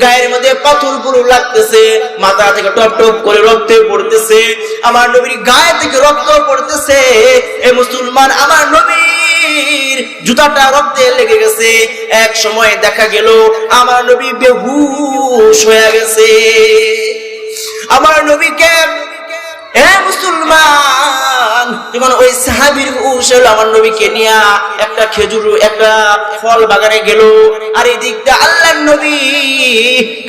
গায়ের মধ্যে পাথরগুলো লাগতেছে, মাথা থেকে টপ টপ করে রক্ত পড়তেছে, আমার নবীর গায়ে থেকে রক্ত পড়তেছে। এ মুসলমান, আমার নবীর জুতাটা রক্তে লেগে গেছে। এক সময় দেখা গেল আমার নবী বেহুশ হয়ে গেছে। আমার নবীকে মুসলমান যখন ওই সাহাবীর উশল আমার নবীকে নিয়ে একটা খেজুর একটা ফল বাগানে গেল, আর এই দিকটা আল্লাহর নবী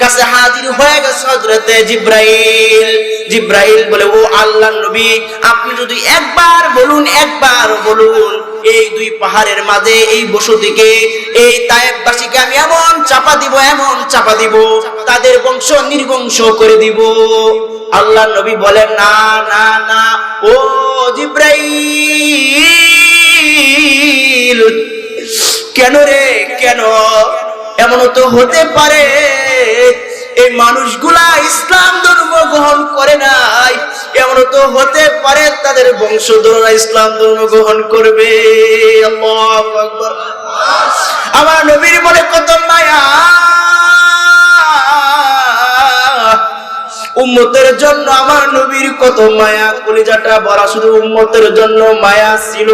কাছে হাজির হয়ে গেছে হযরতে জিবরাইল। জিবরাইল বলে, ও আল্লাহর নবী, আপনি যদি একবার বলুন এই দুই পাহাড়ের মাঝে এই বসতিকে, এই তায়েফবাসীকে আমি এমন চাপা দিব তাদের বংশ নির্বংশ করে দিব। আল্লাহর নবী বলেন, না না না, ও জিবরাইল, কেন রে, কেন? এমন তো হতে পারে এই মানুষগুলা ইসলাম ধর্ম গ্রহণ করে নাই, এমন তো হতে পারে তাদের বংশধররা ইসলাম ধর্ম গ্রহণ করবে। আল্লাহু আকবার। আমার নবীর মনে কত মায়া, উম্মতের জন্য আমার নবীর কত মায়া, কলিজাটা ভরা শুধু উম্মতের জন্য মায়া ছিল।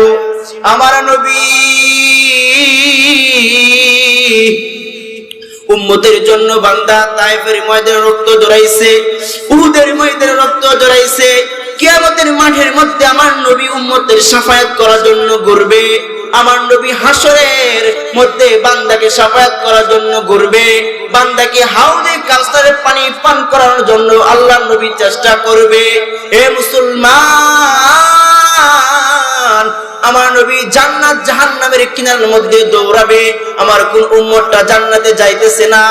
আমার নবী উম্মতের জন্য বান্দা তায়েফের ময়দানে রক্ত জড়াইছে, উহুদের ময়দানে রক্ত জড়াইছে। কিয়ামতের মাঠের মধ্যে আমার নবী উম্মতের শাফায়াত করার জন্য ঘুরবে। আমার নবী হাসরের মধ্যে বান্দাকে শাফায়াত করার জন্য ঘুরবে। বান্দাকে হাউজে কাউসারের পানি পান করানোর জন্য আল্লাহর নবী চেষ্টা করবে। হে মুসলমান, আমার নবী জান্নাত জাহান্নামের কিনারের মধ্যে দৌড়াবে। আমার কোন উম্মতটা জান্নাতে যাইতেছে না,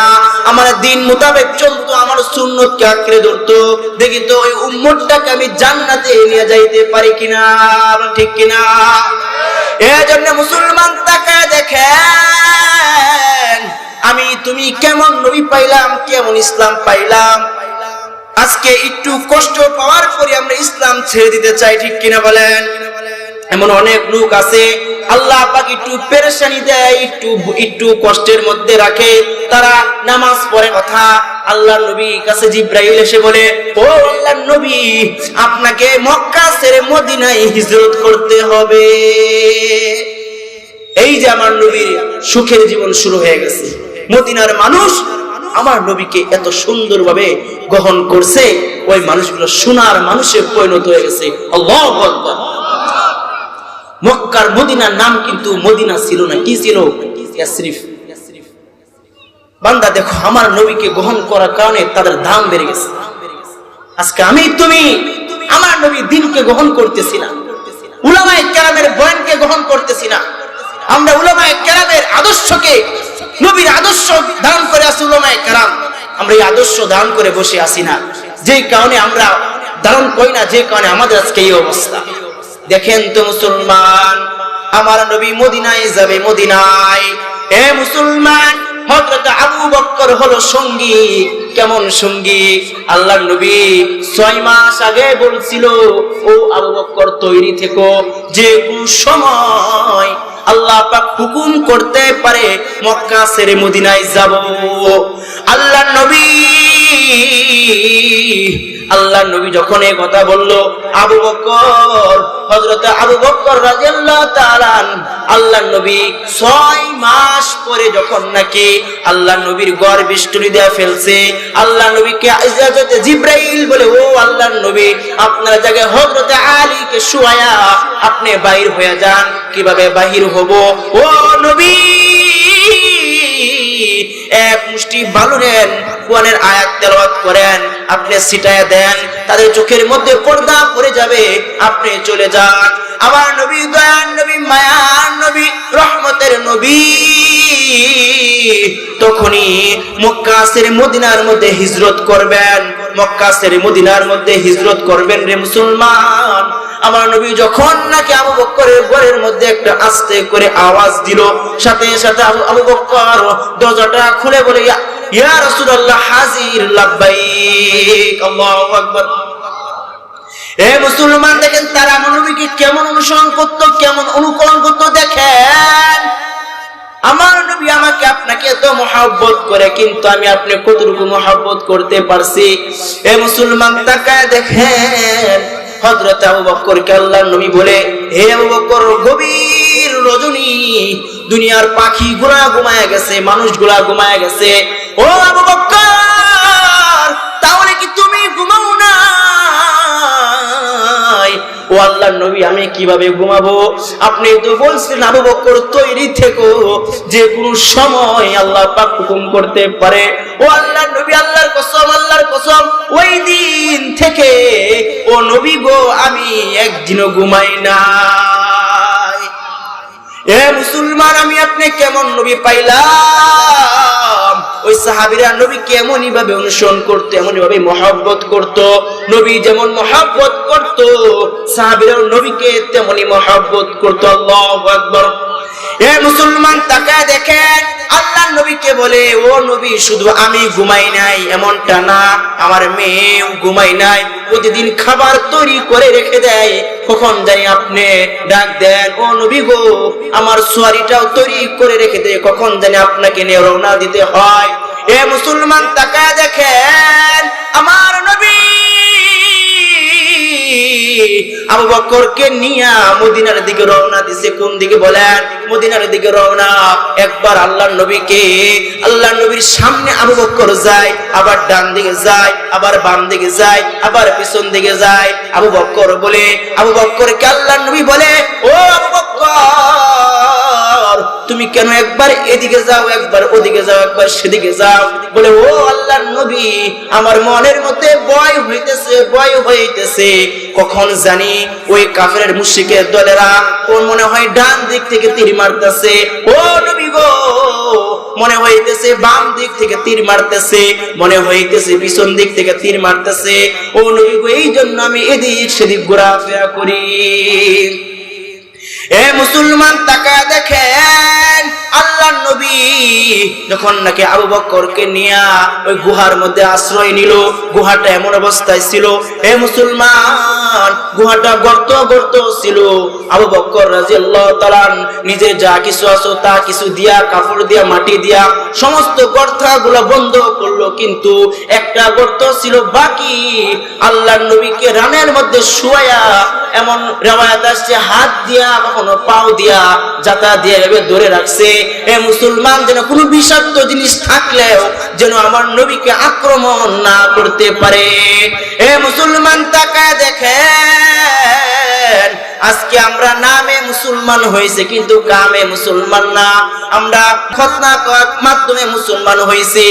আমার দিন মোতাবেক চলতো, আমার সুন্নতকে আঁকড়ে ধরতো, দেখি তো ওই উম্মতটাকে আমি জান্নাতে নিয়ে যাইতে পারি কিনা, ঠিক কিনা? এজন্য মুসলমান তাকায় দেখেন আমি তুমি কেমন নবী পাইলাম, কেমন ইসলাম পাইলাম। আজকে একটু কষ্ট পাওয়ার পরে আমরা ইসলাম ছেড়ে দিতে চাই, ঠিক কিনা বলেন? এমন অনেক লোক আছে আল্লাহ পাক একটু পেরেশানি দেয়, একটু কষ্টের মধ্যে রাখে, তারা নামাজ পড়ে কথা। আল্লাহর নবীর কাছে জিবরাইল এসে বলে, ও আল্লাহর নবী, আপনাকে মক্কা ছেড়ে মদিনায় হিজরত করতে হবে। এই যে আমার নবীর সুখের জীবন শুরু হয়ে গেছে। মদিনার মানুষ আমার নবীকে এত সুন্দরভাবে গ্রহণ করছে, ওই মানুষগুলো সোনার মানুষে পরিণত হয়ে গেছে। আল্লাহু আকবার। মক্কার মদিনার নাম কিন্তু মদিনা ছিল না, কি ছিল? ইয়াসরিফ। বান্দা দেখো, আমার নবীকে গ্রহণ করার কারণে তাদের দাম বেড়ে গেছে। আজকে আমি তুমি আমার নবীর দ্বীনকে গ্রহণ করতেছি না, উলামায়ে কেরামের বয়ানকে গ্রহণ করতেছি না। আমরা উলামায়ে কেরামের আদর্শকে, নবীর আদর্শ ধারণ করে আছি উলামায়ে কেরাম, আমরা এই আদর্শ ধারণ করে বসে আছি না। যে কারণে আমরা ধারণ করি না, যে কারণে আমাদের আজকে এই অবস্থা। দেখেন তো মুসলমান, আমার নবী মদিনায় যাবে। মদিনায় এ মুসলমান, হযরত আবু বকর হলো সঙ্গী। কেমন সঙ্গী? আল্লাহর নবী 6 মাস আগে বলছিল, ও আবু বকর তৈরি থেকো, যে কোন সময় আল্লাহ পাক হুকুম করতে পারে মক্কা ছেড়ে মদিনায় যাব। আল্লাহর নবী যখন এই কথা বলল, আবু বকর, হযরত আবু বকর রাদিয়াল্লাহু তাআলা আল্লাহর নবী 6 মাস পরে যখন নাকি আল্লাহর নবীর গড় বিষ্টুরি দেয়া ফেলছে, আল্লাহর নবীকে ইজাজতে জিবরাইল বলে, ও আল্লাহর নবী, আপনার জায়গায় হযরত আলীকে শুয়ায়া আপনি বাইর হয়ে যান। কিভাবে বাহির হব? ও নবী, এক মুষ্টি বালু নেন, কোরআনের আয়াত তেলাওয়াত করেন, আপনি ছিটায়া দেন, তাদের চোখের মধ্যে পর্দা পড়ে যাবে, আপনি চলে যান। আমার নবী দয়ার নবী, মায়ার নবী, রহমতের নবী তখনই মক্কা ছেড়ে মদিনার মধ্যে হিজরত করবেন। মক্কা ছেড়ে মদিনার মধ্যে হিজরত করবেন রে মুসলমান। আমার নবী যখন নাকি আবু বকরের ঘরের মধ্যে একটা আস্তে করে আওয়াজ দিল, সাথে সাথে আবু বকর দরজাটা খুলে বলে, ইয়া রাসূলুল্লাহ, হাজির, লাব্বাইক। আল্লাহু আকবার। এ মুসলমান, দেখেন তারা আমার নবীকে কেমন অনুসরণ করত, কেমন অনুকরণ করত। দেখেন আমার নবী আমাকে আপনাকে এত মহব্বত করে বলে কিন্তু আমি আপনি কতটুকু মহব্বত করতে পারছি। এ মুসলমান তাকায় দেখেন হযরত আবু বকরকে আল্লাহর নবী বলে, হে আবু বকর, গভীর রজনী, দুনিয়ার পাখিগুলা ঘুমায় গেছে, মানুষগুলা ঘুমায় গেছে, ও আবু বকর তাহলে কি তুমি ঘুমাও না? ও আল্লাহর নবী, আমি কিভাবে ঘুমাবো? আপনি তো বলছেন আবু বকর তৈরি থেকো, যে কোনো সময় আল্লাহ পাক হুকুম করতে পারে। ও আল্লাহর নবী, আল্লাহর কসম, ওই দিন থেকে ও নবী গো আমি একদিনও ঘুমাই নাই। এ মুসলমান, আমি আপনি কেমন নবী পাইলাম? ওই সাহাবীরা নবীকে এমনই ভাবে অনুসরণ করতো, এমনই ভাবে মহব্বত করতো। নবী যেমন মহব্বত করতো, সাহাবীরা নবীকে তেমনই মহব্বত করতো। আল্লাহু আকবার। এ মুসলমান তাকায় দেখেন, আল্লাহর নবীকে বলে, ও নবী, শুধু আমি ঘুমাই নাই এমনটা না, আমার মেয়েও ঘুমাই নাই। প্রতিদিন খাবার তৈরি করে রেখে দেয়, কখন জানি আপনি ডাক দেন, ও নবী গো, আমার সোয়ারিটাও তৈরি করে রেখে দেয়, কখন জানি আপনাকে নিয়ে রওনা দিতে হয়। এ মুসলমান তাকায় দেখেন, আমার নবী আবু বকরকে নিয়ে মদিনার দিকে রওনা দিছে। কোন দিকে বলেন? মদিনার দিকে রওনা। একবার আল্লাহর নবীর সামনে আবু বকর যায়, আবার ডান দিকে যায়, আবার বাম দিকে যায়, আবার পিছন দিকে যায়। আবু বকর বকরকে আল্লাহর নবী বলে, ও আবু বকর, তুমি কেন একবার এদিকে যাও, একবার ওদিকে যাও, একবার সেদিকে যাও? বলে, ও আল্লাহর নবী, আমার মনের মধ্যে ভয় হইতেছে, কখন জানি ওই কাফেরের মুশরিকের দলেরা ওর মনে হয় ডান দিক থেকে তীর মারতেছে, ও নবী গো, মনে হইতেছে বাম দিক থেকে তীর মারতেছে, মনে হইতেছে পিছন দিক থেকে তীর মারতেছে, ও নবী গো, এই জন্য আমি এদিক সেদিক ঘোরাফেরা করি। এ মুসলমান তাকায় দেখেন, আল্লাহর নবী যখন নাকি আবু বকরকে নিয়ে ওই গুহার মধ্যে আশ্রয় নিল, গুহাটা এমন অবস্থায় ছিল, হে মুসলমান, গুহাটা গর্ত ছিল। আবু বকর রাদিয়াল্লাহু তাআলা নিজে যা কিছু আছে তা কিছু দিয়া, কাপড় দিয়া, মাটি দিয়া সমস্ত গর্তগুলো বন্ধ করলো, কিন্তু একটা গর্ত ছিল বাকি। আল্লাহর নবীকে রানের মধ্যে শুয়ায়া, এমন রিওয়ায়াত আসছে হাত দিয়া, কখনো পাও দিয়া, জাতা দিয়ে এভাবে ধরে রাখছে। এ মুসলমান, যেন কোনো বিষাক্ত জিনিস থাকলেও যেন আমার নবীকে আক্রমণ না করতে পারে। এ মুসলমান তাকায় দেখেন, আজকে আমরা নামে মুসলমান হয়েছে কিন্তু কামে মুসলমান না। আমরা খতনা করার মাধ্যমে মুসলমান হয়েছে,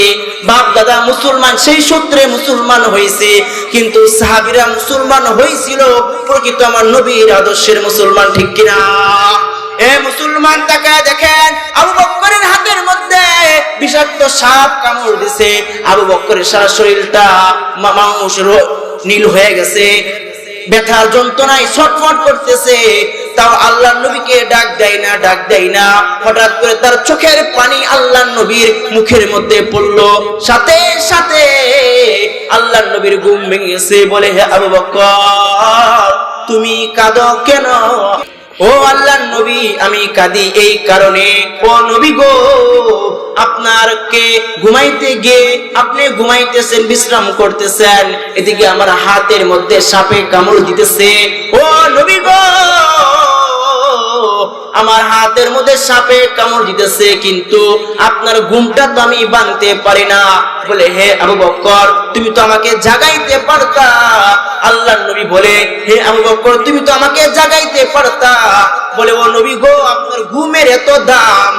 বাপ দাদা মুসলমান, সেই সূত্রে মুসলমান হয়েছে, কিন্তু সাহাবীরা মুসলমান হয়েছিল প্রকৃত আমার নবীর আদর্শের মুসলমান, ঠিক কিনা? এ মুসলমান তাকায় দেখেন, আবু বকরের হাতের মধ্যে বিষাক্ত সাপ কামড় দিছে। আবু বকরের সারা শরীরটা মাংস নীল হয়ে গেছে, ব্যথার যন্ত্রণায় ছটফট করতেছে, তাও আল্লাহর নবীকে ডাক দেয় না। হঠাৎ করে তার চোখের পানি আল্লাহর নবীর মুখের মধ্যে পড়লো, সাথে সাথে আল্লাহর নবীর ঘুম ভেঙে গেছে। বলে, হে আবু বকর, তুমি কাঁদো কেন? ও আল্লাহর নবী, আমি কাঁদি এই কারণে, ও নবী গো, আপনারকে ঘুমাইতে গিয়ে আপনি ঘুমাইতেছেন, বিশ্রাম করতেছেন, এদিকে আমার হাতের মধ্যে সাপে কামড় দিতেছে। ও নবী গো, আমার হাতের মধ্যে সাপে কামড় দিতেছে, কিন্তু আপনার ঘুমটা তো আমি ভাঙতে পারি না। বলে, হে আবু বকর, তুমি তো আমাকে জাগাইতে পারতা। আল্লাহর নবী বলে, হে আবু বকর, তুমি তো আমাকে জাগাইতে পারতা। বলে, ও নবী গো, আপনার ঘুমের এত দাম,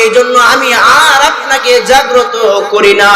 এই জন্য আমি আর আপনাকে জাগ্রত করি না।